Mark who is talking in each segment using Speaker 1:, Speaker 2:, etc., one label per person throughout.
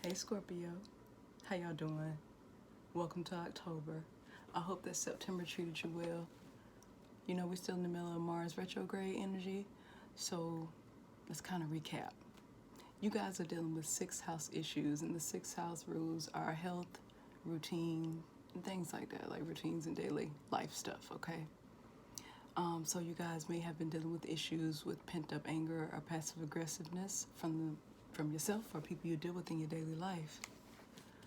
Speaker 1: Hey Scorpio, how y'all doing? Welcome to October. I hope that September treated you well. You know, we're still in the middle of Mars retrograde energy, so let's kind of recap. You guys are dealing with 6th house issues, and the 6th house rules are health, routine, and things like that, like routines and daily life stuff, okay? So you guys may have been dealing with issues with pent-up anger or passive aggressiveness from yourself or people you deal with in your daily life.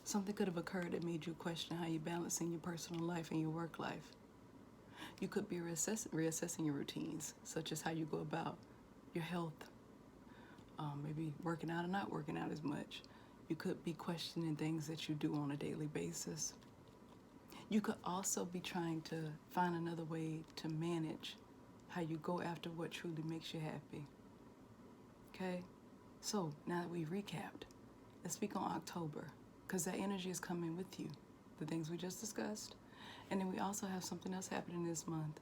Speaker 1: Something could have occurred that made you question how you're balancing your personal life and your work life. You could be reassessing your routines, such as how you go about your health, maybe working out or not working out as much. You could be questioning things that you do on a daily basis. You could also be trying to find another way to manage how you go after what truly makes you happy. Okay? So, now that we've recapped, let's speak on October, because that energy is coming with you, the things we just discussed. And then we also have something else happening this month.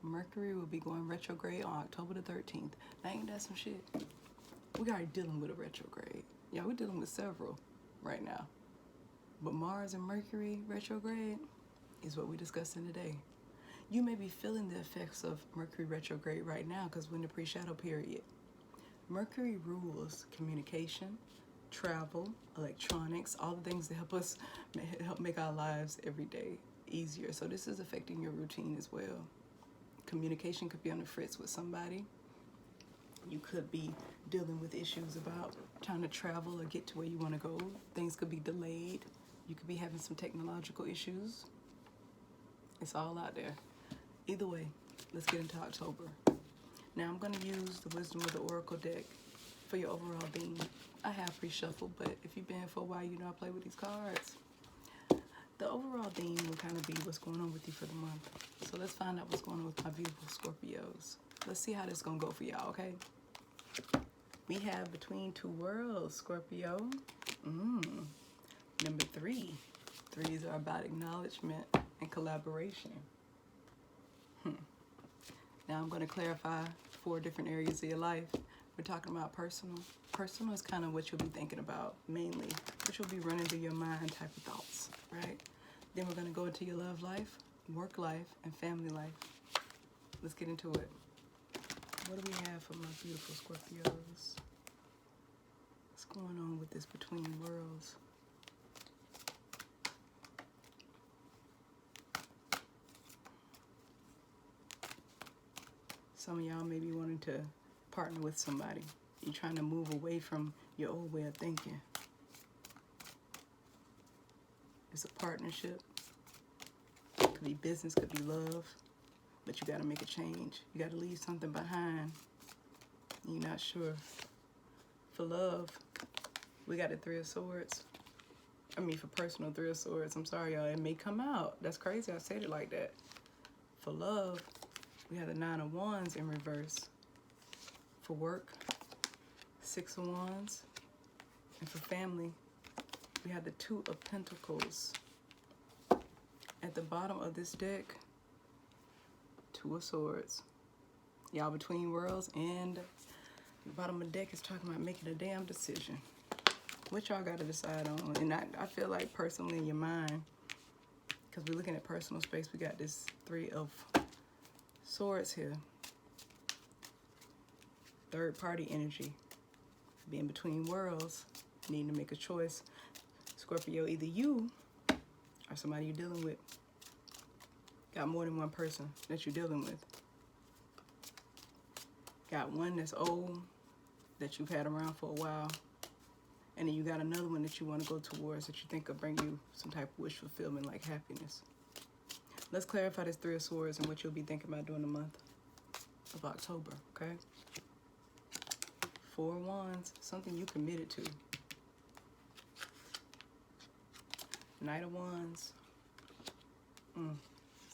Speaker 1: Mercury will be going retrograde on October the 13th. Now, ain't that some shit? We're already dealing with a retrograde. Yeah, we're dealing with several right now. But Mars and Mercury retrograde is what we're discussing today. You may be feeling the effects of Mercury retrograde right now because we're in the pre-shadow period. Mercury rules communication, travel, electronics, all the things that help make our lives every day easier. So this is affecting your routine as well. Communication could be on the fritz with somebody. You could be dealing with issues about trying to travel or get to where you want to go. Things could be delayed. You could be having some technological issues. It's all out there. Either way, let's get into October. Now I'm going to use the Wisdom of the Oracle deck for your overall theme. I have pre-shuffled, but if you've been here for a while, you know I play with these cards. The overall theme will kind of be what's going on with you for the month. So let's find out what's going on with my beautiful Scorpios. Let's see how this is going to go for y'all, okay? We have Between Two Worlds, Scorpio. Number 3. 3s are about acknowledgement and collaboration. Now I'm going to clarify 4 different areas of your life. We're talking about personal. Personal is kind of what you'll be thinking about mainly, what you'll be running through your mind type of thoughts, right? Then we're going to go into your love life, work life, and family life. Let's get into it. What do we have for my beautiful Scorpios? What's going on with this Between Worlds? Some of y'all may be wanting to partner with somebody. You're trying to move away from your old way of thinking. It's a partnership. Could be business, could be love. But you got to make a change. You got to leave something behind. You're not sure. For love, we got the 3 of Swords. For personal, 3 of Swords. I'm sorry, y'all. It may come out. That's crazy I said it like that. For love, we have the 9 of Wands in reverse. For work, 6 of Wands. And for family, we have the 2 of Pentacles. At the bottom of this deck, 2 of Swords. Y'all Between Worlds, and the bottom of the deck is talking about making a damn decision. What y'all got to decide on? And I feel like personally in your mind, because we're looking at personal space, we got this 3 of Swords here. Third party energy. Being between worlds, needing to make a choice. Scorpio, either you or somebody you're dealing with got more than one person that you're dealing with. Got one that's old, that you've had around for a while. And then you got another one that you want to go towards that you think will bring you some type of wish fulfillment, like happiness. Let's clarify this 3 of Swords and what you'll be thinking about during the month of October, okay? 4 of Wands, something you committed to. Knight of Wands.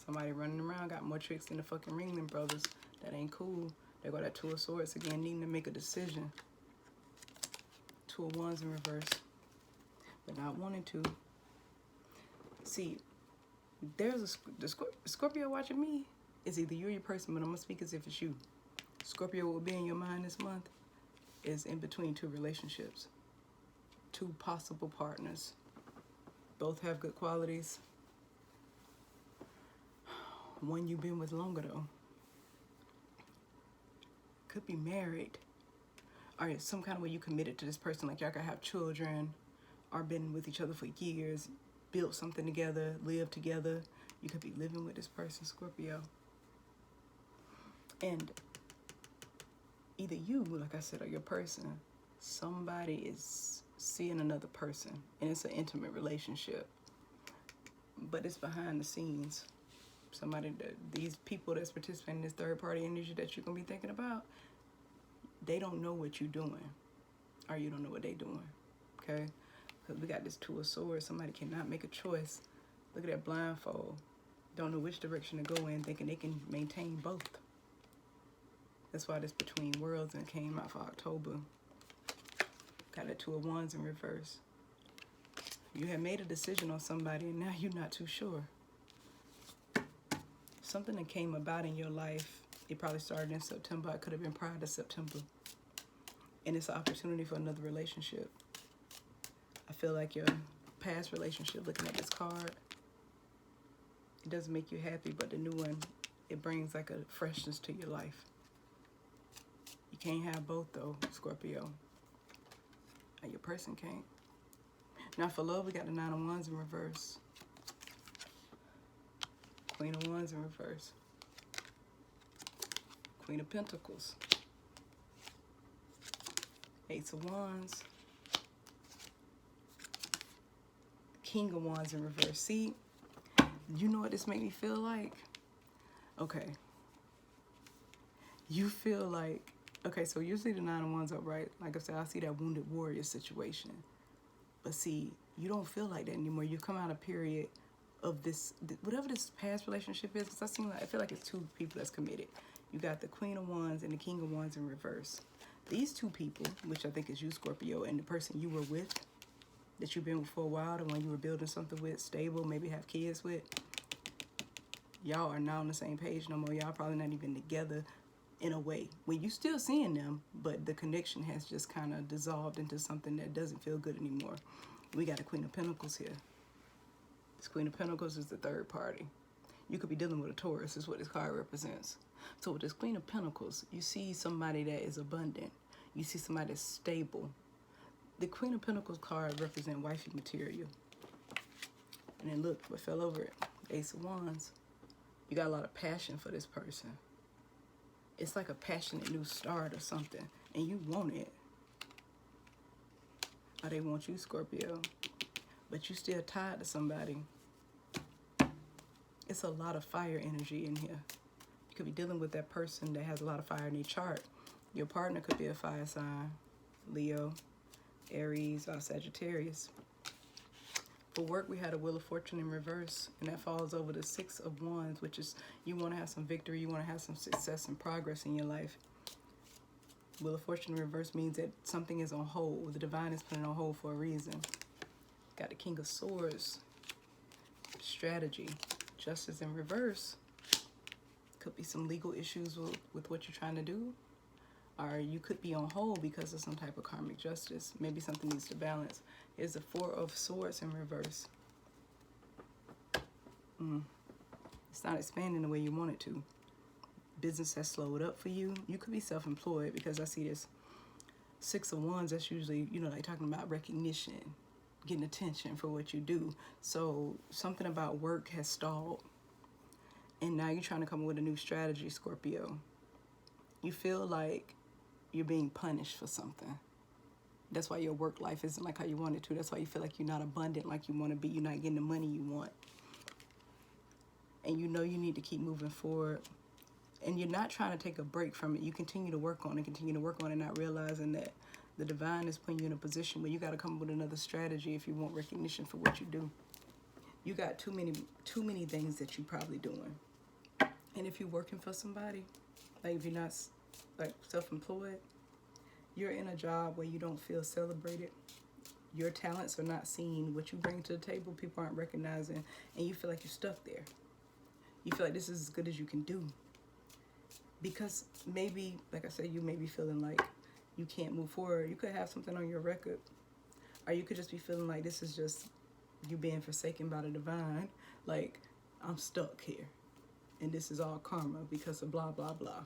Speaker 1: Somebody running around got more tricks than the fucking Ringling Brothers. That ain't cool. They got that 2 of Swords again, needing to make a decision. 2 of Wands in reverse, but not wanting to. See, there's the Scorpio watching me. It's either you or your person, but I'm gonna speak as if it's you. Scorpio will be in your mind this month is in between 2 relationships. two possible partners. Both have good qualities. One you've been with longer though. Could be married. Or some kind of way you committed to this person, like y'all could have children or been with each other for years, built something together, lived together. You could be living with this person, Scorpio. And either you, like I said, or your person, somebody is seeing another person, and it's an intimate relationship, but it's behind the scenes. Somebody that these people that's participating in this third party energy that you're gonna be thinking about, they don't know what you're doing, or you don't know what they're doing. Okay, because we got this Two of Swords. Somebody cannot make a choice. Look at that blindfold. Don't know which direction to go in, thinking they can maintain both. That's why this Between Worlds and came out for October. Got that Two of Wands in reverse. You have made a decision on somebody and now you're not too sure. Something that came about in your life, it probably started in September. It could have been prior to September. And it's an opportunity for another relationship. I feel like your past relationship, looking at this card, it doesn't make you happy, but the new one, it brings like a freshness to your life. You can't have both though, Scorpio. And your person can't. Now for love, we got the Nine of Wands in reverse. Queen of Wands in reverse. Queen of Pentacles. Ace of Wands. King of Wands in reverse. See, you know what this made me feel like? Okay. You feel like, okay, so usually the Nine of Wands upright, like I said, I see that wounded warrior situation. But see, you don't feel like that anymore. You come out of a period of this, whatever this past relationship is, because I feel like it's two people that's committed. You got the Queen of Wands and the King of Wands in reverse. These two people, which I think is you, Scorpio, and the person you were with, that you've been with for a while, the one you were building something with, stable, maybe have kids with, y'all are not on the same page no more. Y'all probably not even together in a way. When you still seeing them, but the connection has just kind of dissolved into something that doesn't feel good anymore. We got a Queen of Pentacles here. This Queen of Pentacles is the third party. You could be dealing with a Taurus, is what this card represents. So with this Queen of Pentacles, you see somebody that is abundant. You see somebody that's stable. The Queen of Pentacles card represents wifey material. And then look what fell over it. Ace of Wands. You got a lot of passion for this person. It's like a passionate new start or something. And you want it. Or they want you, Scorpio. But you still tied to somebody. It's a lot of fire energy in here. You could be dealing with that person that has a lot of fire in their chart. Your partner could be a fire sign. Leo, Aries, or Sagittarius. For work, we had a Wheel of Fortune in reverse, and that falls over the Six of Wands, which is you want to have some victory, you want to have some success and progress in your life. Wheel of Fortune in reverse means that something is on hold. The divine is putting on hold for a reason. Got the King of Swords. Strategy. Justice in reverse. Could be some legal issues with what you're trying to do. Or you could be on hold because of some type of karmic justice. Maybe something needs to balance. Here's the Four of Swords in reverse. It's not expanding the way you want it to. Business has slowed up for you. You could be self-employed because I see this Six of Wands. That's usually, you know, like talking about recognition, getting attention for what you do. So something about work has stalled. And now you're trying to come up with a new strategy, Scorpio. You feel like you're being punished for something. That's why your work life isn't like how you want it to. That's why you feel like you're not abundant like you want to be. You're not getting the money you want. And you know you need to keep moving forward. And you're not trying to take a break from it. You continue to work on it, not realizing that the divine is putting you in a position where you got to come up with another strategy if you want recognition for what you do. You got too many things that you're probably doing. And if you're working for somebody, like if you're not like self-employed, you're in a job where you don't feel celebrated. Your talents are not seen. What you bring to the table, people aren't recognizing, and you feel like you're stuck there. You feel like this is as good as you can do. Because maybe, like I said, you may be feeling like you can't move forward. You could have something on your record, Or you could just be feeling like this is just you being forsaken by the divine. Like, I'm stuck here. And this is all karma because of blah, blah, blah.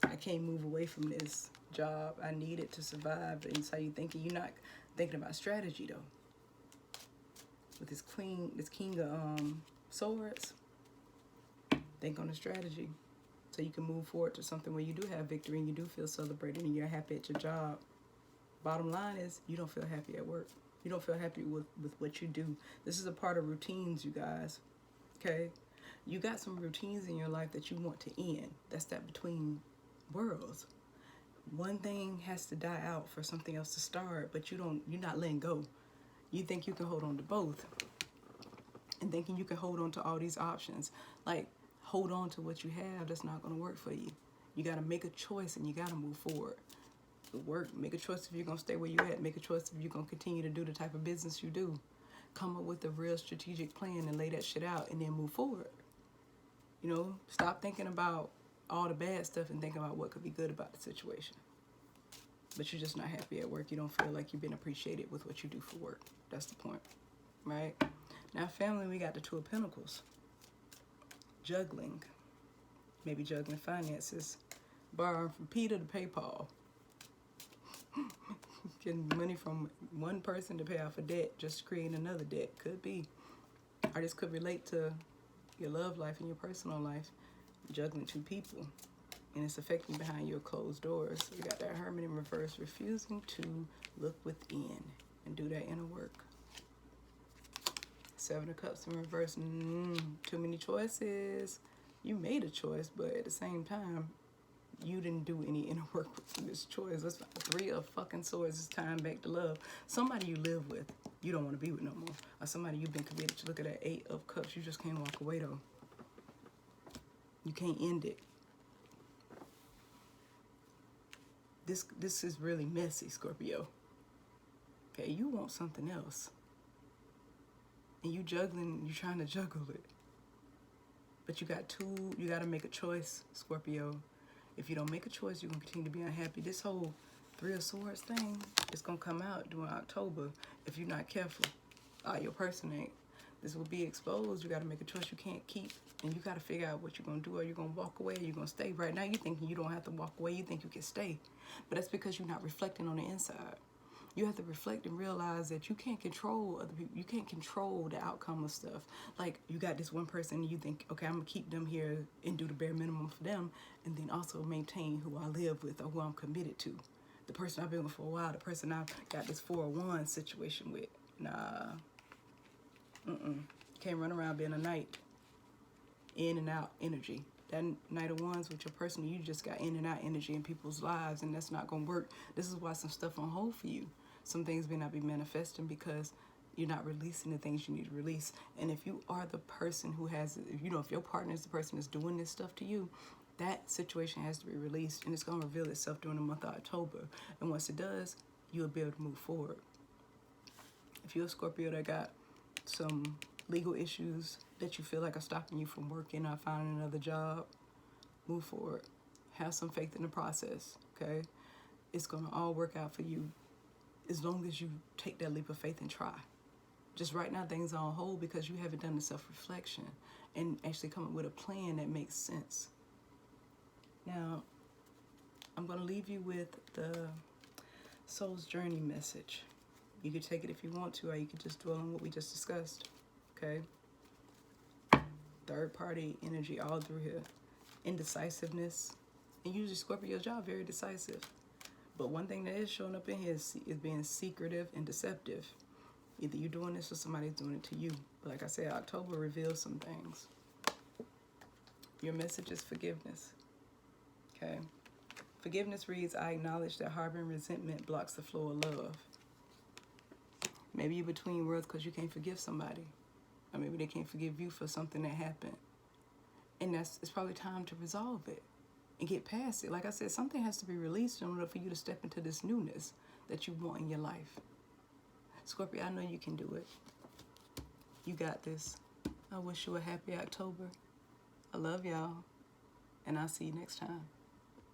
Speaker 1: I can't move away from this job. I need it to survive. And it's how you thinking. You're not thinking about strategy, though. With this king of swords, think on the strategy. So you can move forward to something where you do have victory and you do feel celebrated and you're happy at your job. Bottom line is, you don't feel happy at work. You don't feel happy with what you do. This is a part of routines, you guys. Okay? You got some routines in your life that you want to end. That's that between worlds. One thing has to die out for something else to start, but you're not letting go. You think you can hold on to both. And thinking you can hold on to all these options. Like, hold on to what you have, that's not going to work for you. You got to make a choice and you got to move forward. Work, make a choice if you're going to stay where you at. Make a choice if you're going to continue to do the type of business you do. Come up with a real strategic plan and lay that shit out and then move forward. You know, stop thinking about all the bad stuff and think about what could be good about the situation. But you're just not happy at work. You don't feel like you've been appreciated with what you do for work. That's the point, right? Now, family, we got the Two of Pentacles. Juggling. Maybe juggling finances. Borrowing from Peter to pay Paul. Getting money from one person to pay off a debt, just creating another debt. Could be. Or this could relate to your love life and your personal life. Juggling two people. And it's affecting behind your closed doors. So you got that Hermit in reverse, refusing to look within and do that inner work. Seven of Cups in reverse. Too many choices. You made a choice, but at the same time, you didn't do any inner work with this choice. That's Three of fucking Swords. It's time back to love. Somebody you live with, you don't want to be with no more. Or somebody you've been committed to. Look at that Eight of Cups. You just can't walk away, though. You can't end it. This is really messy, Scorpio. Okay, you want something else. And you juggling, you're trying to juggle it. But you got to make a choice, Scorpio. If you don't make a choice, you're going to continue to be unhappy. This whole Three of Swords thing is going to come out during October if you're not careful. Your person ain't. This will be exposed. You got to make a choice you can't keep. And you got to figure out what you're going to do. Are you going to walk away? Are you going to stay? Right now, you're thinking you don't have to walk away. You think you can stay. But that's because you're not reflecting on the inside. You have to reflect and realize that you can't control other people. You can't control the outcome of stuff. Like, you got this one person and you think, okay, I'm going to keep them here and do the bare minimum for them. And then also maintain who I live with or who I'm committed to. The person I've been with for a while. The person I've got this 4-1 situation with. Nah. Can't run around being a knight. In and out energy. That Knight of Wands with your person, you just got in and out energy in people's lives, and that's not going to work. This is why some stuff on hold for you. Some things may not be manifesting because you're not releasing the things you need to release. And if you are the person who has, if your partner is the person that's doing this stuff to you, that situation has to be released, and it's going to reveal itself during the month of October. And once it does, you'll be able to move forward. If you're a Scorpio that got some legal issues that you feel like are stopping you from working or finding another job, move forward. Have some faith in the process, okay? It's going to all work out for you as long as you take that leap of faith and try. Just right now, things are on hold because you haven't done the self-reflection and actually come up with a plan that makes sense. Now, I'm going to leave you with the Soul's Journey message. You can take it if you want to, or you can just dwell on what we just discussed. Okay? Third party energy all through here. Indecisiveness. And usually Scorpio's job very decisive. But one thing that is showing up in here is being secretive and deceptive. Either you're doing this or somebody's doing it to you. But like I said, October reveals some things. Your message is forgiveness. Okay? Forgiveness reads, I acknowledge that harboring resentment blocks the flow of love. Maybe you're between worlds because you can't forgive somebody. Or maybe they can't forgive you for something that happened. And it's probably time to resolve it and get past it. Like I said, something has to be released in order for you to step into this newness that you want in your life. Scorpio, I know you can do it. You got this. I wish you a happy October. I love y'all. And I'll see you next time.